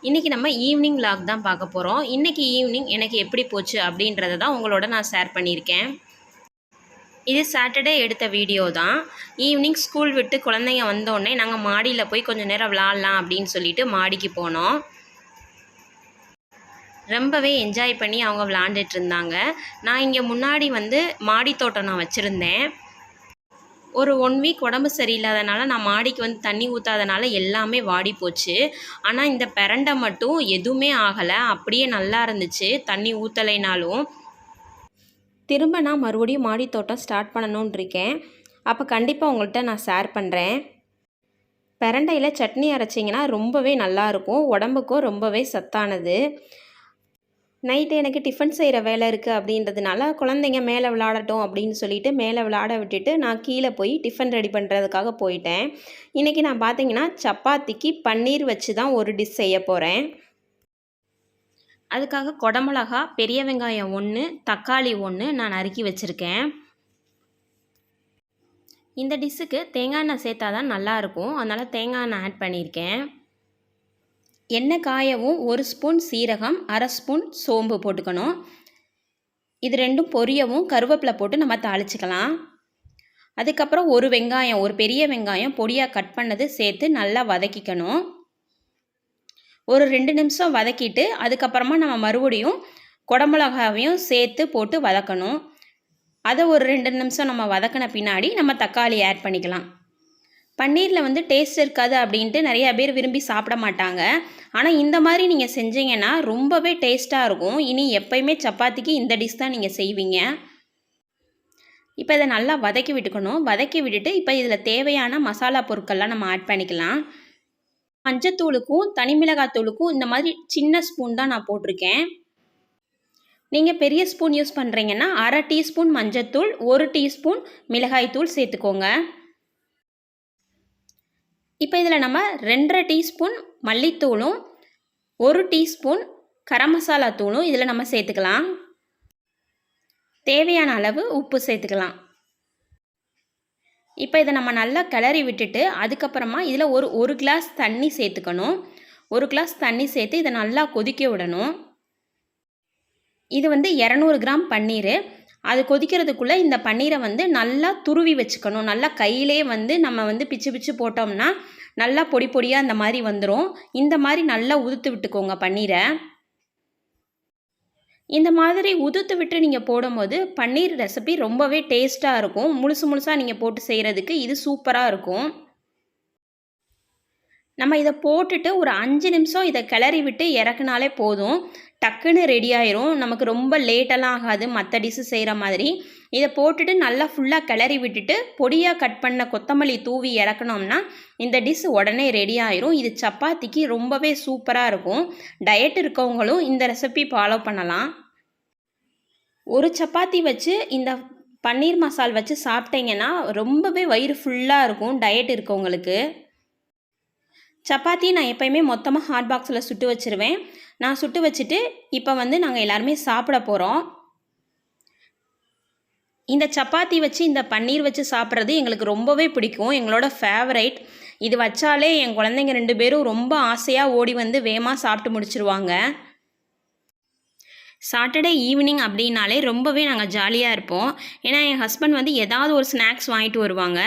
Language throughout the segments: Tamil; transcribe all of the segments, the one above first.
இன்றைக்கி நம்ம ஈவினிங் vlog தான் பார்க்க போகிறோம். இன்றைக்கி ஈவினிங் எனக்கு எப்படி போச்சு அப்படின்றத தான் உங்களோட நான் ஷேர் பண்ணியிருக்கேன். இது சாட்டர்டே எடுத்த வீடியோ தான். ஈவினிங் ஸ்கூல் விட்டு குழந்தைங்க வந்தோடனே நாங்கள் மாடியில் போய் கொஞ்சம் நேரம் விளாட்லாம் அப்படின்னு சொல்லிட்டு மாடிக்கு போனோம். ரொம்பவே என்ஜாய் பண்ணி அவங்க விளாண்டுட்டு இருந்தாங்க. நான் இங்கே முன்னாடி மாடி தோட்டம் நான் வச்சுருந்தேன். ஒரு 1 வீக் உடம்பு சரியில்லாதனால நான் மாடிக்கு தண்ணி ஊற்றாதனால எல்லாமே வாடி போச்சு. ஆனால் இந்த பெரண்டை மட்டும் எதுவுமே ஆகலை, அப்படியே நல்லா இருந்துச்சு தண்ணி ஊற்றலைனாலும். திரும்ப நான் மறுபடியும் மாடி தோட்டம் ஸ்டார்ட் பண்ணணுன்னு இருக்கேன். அப்போ கண்டிப்பாக உங்கள்கிட்ட நான் ஷேர் பண்ணுறேன். பெரண்டையில் சட்னி அரைச்சிங்கன்னா ரொம்பவே நல்லாயிருக்கும், உடம்புக்கும் ரொம்பவே சத்தானது. நைட்டு எனக்கு டிஃபன் செய்கிற வேலை இருக்குது அப்படின்றதுனால குழந்தைங்க மேலே விளாடட்டும் அப்படின்னு சொல்லிட்டு மேலே விளாட விட்டுட்டு நான் கீழே போய் டிஃபன் ரெடி பண்ணுறதுக்காக போயிட்டேன். இன்றைக்கி நான் பார்த்தீங்கன்னா சப்பாத்திக்கு பன்னீர் வச்சு தான் ஒரு டிஷ் செய்ய போகிறேன். அதுக்காக குடமிளகா, பெரிய வெங்காயம் 1, தக்காளி 1 நான் நறுக்கி வச்சுருக்கேன். இந்த டிஷ்ஷுக்கு தேங்காய் எண்ணெய் சேர்த்தா தான் நல்லாயிருக்கும், அதனால் தேங்காய் எண்ணெய் ஆட் பண்ணியிருக்கேன். எண்ணெய் காயவும் 1 ஸ்பூன் சீரகம், 1/2 ஸ்பூன் சோம்பு போட்டுக்கணும். இது ரெண்டும் பொரியவும் கருவேப்பிலை போட்டு நம்ம தாளிச்சிக்கலாம். அதுக்கப்புறம் ஒரு வெங்காயம், ஒரு பெரிய வெங்காயம் பொடியாக கட் பண்ணது சேர்த்து நல்லா வதக்கிக்கணும். ஒரு 2 நிமிஷம் வதக்கிட்டு அதுக்கப்புறமா நம்ம மறுபடியும் குடமிளகாவையும் சேர்த்து போட்டு வதக்கணும். அதை ஒரு 2 நிமிஷம் நம்ம வதக்கின பின்னாடி நம்ம தக்காளி ஆட் பண்ணிக்கலாம். பன்னீரில் டேஸ்ட் இருக்காது அப்படின்ட்டு நிறையா பேர் விரும்பி சாப்பிட மாட்டாங்க. ஆனால் இந்த மாதிரி நீங்கள் செஞ்சீங்கன்னா ரொம்பவே டேஸ்ட்டாக இருக்கும். இனி எப்பயுமே சப்பாத்திக்கு இந்த டிஷ் தான் நீங்கள் செய்வீங்க. இப்போ இதை நல்லா வதக்கி விட்டுக்கணும். வதக்கி விட்டுட்டு இப்போ இதில் தேவையான மசாலா பொருட்கள்லாம் நம்ம ஆட் பண்ணிக்கலாம். மஞ்சத்தூளுக்கும் தனி மிளகாத்தூளுக்கும் இந்த மாதிரி சின்ன ஸ்பூன் தான் நான் போட்டிருக்கேன். நீங்கள் பெரிய ஸ்பூன் யூஸ் பண்ணுறீங்கன்னா 1/2 டீஸ்பூன் மஞ்சத்தூள், 1 டீஸ்பூன் மிளகாய்த்தூள் சேர்த்துக்கோங்க. இப்போ இதில் நம்ம 2.5 டீஸ்பூன் மல்லித்தூளும் 1 டீஸ்பூன் கரம் மசாலா தூளும் இதில் நம்ம சேர்த்துக்கலாம். தேவையான அளவு உப்பு சேர்த்துக்கலாம். இப்போ இதை நம்ம நல்லா கிளறி விட்டுட்டு அதுக்கப்புறமா இதில் ஒரு கிளாஸ் தண்ணி சேர்த்துக்கணும். 1 கிளாஸ் தண்ணி சேர்த்து இதை நல்லா கொதிக்க விடணும். இது 200 கிராம் பன்னீர். அது கொதிக்கிறதுக்குள்ளே இந்த பன்னீரை நல்லா துருவி வச்சுக்கணும். நல்லா கையிலே நம்ம பிச்சு பிச்சு போட்டோம்னா நல்லா பொடி பொடியாக இந்த மாதிரி வந்துடும். இந்த மாதிரி நல்லா உதுத்து விட்டுக்கோங்க பன்னீரை. இந்த மாதிரி உதுத்து விட்டு நீங்கள் போடும்போது பன்னீர் ரெசிபி ரொம்பவே டேஸ்ட்டாக இருக்கும். முழுசாக நீங்கள் போட்டு செய்கிறதுக்கு இது சூப்பராக இருக்கும். நம்ம இதை போட்டுட்டு ஒரு 5 நிமிஷம் இதை கிளறி விட்டு இறக்குனாலே போதும், டக்குன்னு ரெடி ஆயிரும். நமக்கு ரொம்ப லேட்டெல்லாம் ஆகாது மற்ற டிஷ்ஷு செய்கிற மாதிரி. இதை போட்டுட்டு நல்லா ஃபுல்லாக கிளறி விட்டுட்டு பொடியாக கட் பண்ண கொத்தமல்லி தூவி இறக்கணும்னா இந்த டிஷ் உடனே ரெடி ஆயிரும். இது சப்பாத்திக்கு ரொம்பவே சூப்பராக இருக்கும். டயட் இருக்கவங்களும் இந்த ரெசிபி ஃபாலோ பண்ணலாம். ஒரு சப்பாத்தி வச்சு இந்த பன்னீர் மசால் வச்சு சாப்பிட்டீங்கன்னா ரொம்பவே வயிறு ஃபுல்லாக இருக்கும் டயட் இருக்கவங்களுக்கு. சப்பாத்தி நான் எப்போயுமே மொத்தமாக ஹாட் பாக்ஸில் சுட்டு வச்சுருவேன். நான் சுட்டு வச்சுட்டு இப்போ நாங்கள் எல்லாருமே சாப்பிட போகிறோம். இந்த சப்பாத்தி வச்சு இந்த பன்னீர் வச்சு சாப்பிட்றது எங்களுக்கு ரொம்பவே பிடிக்கும், எங்களோட ஃபேவரைட். இது வச்சாலே என் குழந்தைங்க 2 பேரும் ரொம்ப ஆசையாக ஓடி வேகமாக சாப்பிட்டு முடிச்சிருவாங்க. சாட்டர்டே ஈவினிங் அப்படின்னாலே ரொம்பவே நாங்கள் ஜாலியாக இருப்போம். ஏன்னா என் ஹஸ்பண்ட் ஏதாவது ஒரு ஸ்நாக்ஸ் வாங்கிட்டு வருவாங்க.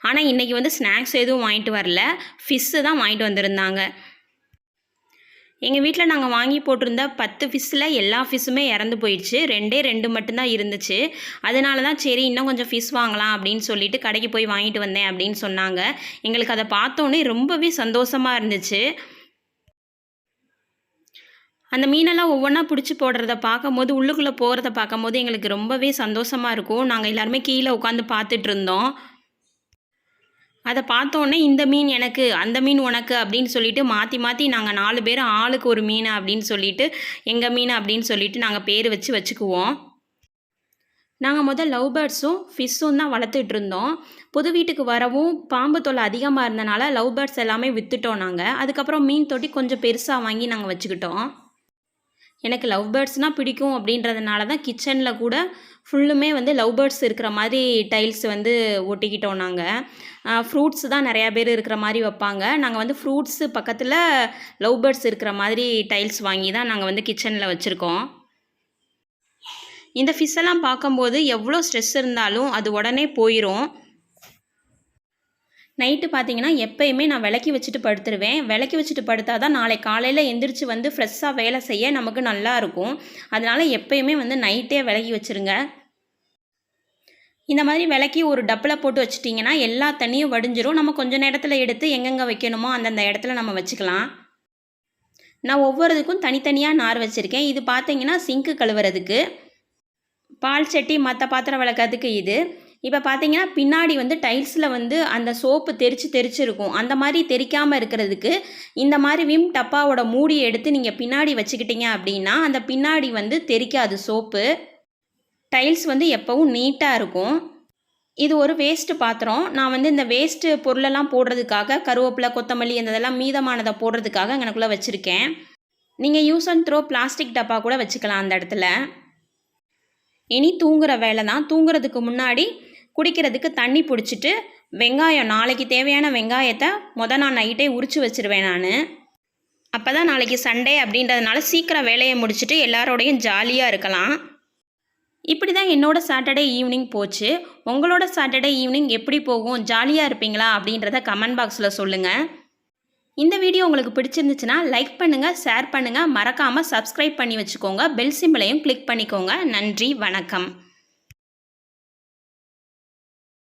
ஆனால் இன்றைக்கி ஸ்நாக்ஸ் எதுவும் வாங்கிட்டு வரல, ஃபிஷ்ஷு தான் வாங்கிட்டு வந்திருந்தாங்க. எங்கள் வீட்டில் நாங்கள் வாங்கி போட்டிருந்த 10 ஃபிஷ்ஷில் எல்லா ஃபிஷ்ஷுமே இறந்து போயிடுச்சு. 2 மட்டும்தான் இருந்துச்சு. அதனால தான் சரி இன்னும் கொஞ்சம் ஃபிஷ் வாங்கலாம் அப்படின்னு சொல்லிட்டு கடைக்கு போய் வாங்கிட்டு வந்தேன் அப்படின்னு சொன்னாங்க. எங்களுக்கு அதை பார்த்தோன்னே ரொம்பவே சந்தோஷமாக இருந்துச்சு. அந்த மீனெல்லாம் ஒவ்வொன்றா பிடிச்சி போடுறத பார்க்கும்போது, உள்ளுக்குள்ளே போகிறத பார்க்கும்போது எங்களுக்கு ரொம்பவே சந்தோஷமாக இருக்கும். நாங்கள் எல்லாருமே கீழே உட்காந்து பார்த்துட்ருந்தோம். அதை பார்த்தோன்னே இந்த மீன் எனக்கு, அந்த மீன் உனக்கு அப்படின்னு சொல்லிட்டு மாற்றி மாற்றி நாங்கள் 4 பேர் ஆளுக்கு ஒரு மீன் அப்படின்னு சொல்லிட்டு எங்கள் மீன் அப்படின்னு சொல்லிட்டு நாங்கள் பேர் வச்சுக்குவோம். நாங்கள் லவ் பேர்ட்ஸும் ஃபிஷ்ஷும் தான் வளர்த்துட்ருந்தோம். புது வீட்டுக்கு வரவும் பாம்பு தொல்லை அதிகமாக இருந்தனால லவ் பேர்ட்ஸ் எல்லாமே விற்றுட்டோம் நாங்கள். அதுக்கப்புறம் மீன் தொட்டி கொஞ்சம் பெருசாக வாங்கி நாங்கள் வச்சுக்கிட்டோம். எனக்கு லவ் பேர்ட்ஸ்னால் பிடிக்கும் அப்படின்றதுனால தான் கிச்சனில் கூட ஃபுல்லுமே வந்து லவ் பேர்ட்ஸ் இருக்கிற மாதிரி டைல்ஸ் வந்து ஒட்டிக்கிட்டோம் நாங்கள். ஃப்ரூட்ஸ் தான் நிறையா பேர் இருக்கிற மாதிரி வைப்பாங்க. நாங்கள் வந்து ஃப்ரூட்ஸு பக்கத்தில் லவ் பேர்ட்ஸ் இருக்கிற மாதிரி டைல்ஸ் வாங்கி தான் நாங்கள் வந்து கிச்சனில் வச்சுருக்கோம். இந்த ஃபிஷ்ஷெல்லாம் பார்க்கும்போது எவ்வளோ ஸ்ட்ரெஸ் இருந்தாலும் அது உடனே போயிடும். நைட்டு பார்த்தீங்கன்னா எப்போயுமே நான் விளக்கி வச்சுட்டு படுத்துருவேன். விளக்கி வச்சுட்டு படுத்தா தான் நாளைக்கு காலையில் எந்திரிச்சு வந்து ஃப்ரெஷ்ஷாக வேலை செய்ய நமக்கு நல்லாயிருக்கும். அதனால் எப்போயுமே வந்து நைட்டே விளக்கி வச்சுருங்க. இந்த மாதிரி விளக்கி ஒரு டப்பில் போட்டு வச்சிட்டிங்கன்னா எல்லா தண்ணியும் வடிஞ்சிரும். நம்ம கொஞ்சம் நேரத்தில் எடுத்து எங்கெங்கே வைக்கணுமோ அந்தந்த இடத்துல நம்ம வச்சுக்கலாம். நான் ஒவ்வொருதுக்கும் தனித்தனியாக நார் வச்சுருக்கேன். இது பார்த்தீங்கன்னா சிங்க்கு கழுவுறதுக்கு, பால் சட்டி மற்ற பாத்திரம் விளக்கிறதுக்கு இது. இப்போ பார்த்தீங்கன்னா பின்னாடி வந்து டைல்ஸில் வந்து அந்த சோப்பு தெரிச்சிருக்கும். அந்த மாதிரி தெரிக்காமல் இருக்கிறதுக்கு இந்த மாதிரி விம் டப்பாவோட மூடியை எடுத்து நீங்கள் பின்னாடி வச்சுக்கிட்டீங்க அப்படின்னா அந்த பின்னாடி வந்து தெரிக்காது சோப்பு. டைல்ஸ் வந்து எப்போவும் நீட்டாக இருக்கும். இது ஒரு வேஸ்ட்டு பாத்திரம். நான் வந்து இந்த வேஸ்ட்டு பொருளெல்லாம் போடுறதுக்காக கருவேப்பிலை, கொத்தமல்லி இதெல்லாம் மீதமானதை போடுறதுக்காக எனக்குள்ளே வச்சுருக்கேன். நீங்கள் யூஸ் அண்ட் த்ரோ பிளாஸ்டிக் டப்பா கூட வச்சுக்கலாம் அந்த இடத்துல. இனி தூங்குகிற வேலை தான். தூங்குறதுக்கு முன்னாடி குடிக்கிறதுக்கு தண்ணி பிடிச்சிட்டு வெங்காயம், நாளைக்கு தேவையான வெங்காயத்தை நான் நைட்டே உரித்து வச்சுருவேன் நான். அப்போ தான் நாளைக்கு சண்டே அப்படின்றதுனால சீக்கிரம் வேலையை முடிச்சுட்டு எல்லாரோடையும் ஜாலியாக இருக்கலாம். இப்படி தான் என்னோட சாட்டர்டே ஈவினிங் போச்சு. உங்களோட சாட்டர்டே ஈவினிங் எப்படி போகும், ஜாலியாக இருப்பீங்களா அப்படின்றத கமெண்ட் பாக்ஸில் சொல்லுங்கள். இந்த வீடியோ உங்களுக்கு பிடிச்சிருந்துச்சுன்னா லைக் பண்ணுங்கள், ஷேர் பண்ணுங்கள், மறக்காமல் சப்ஸ்கிரைப் பண்ணி வச்சுக்கோங்க. பெல் சிம்பிளையும் கிளிக் பண்ணிக்கோங்க. நன்றி, வணக்கம்.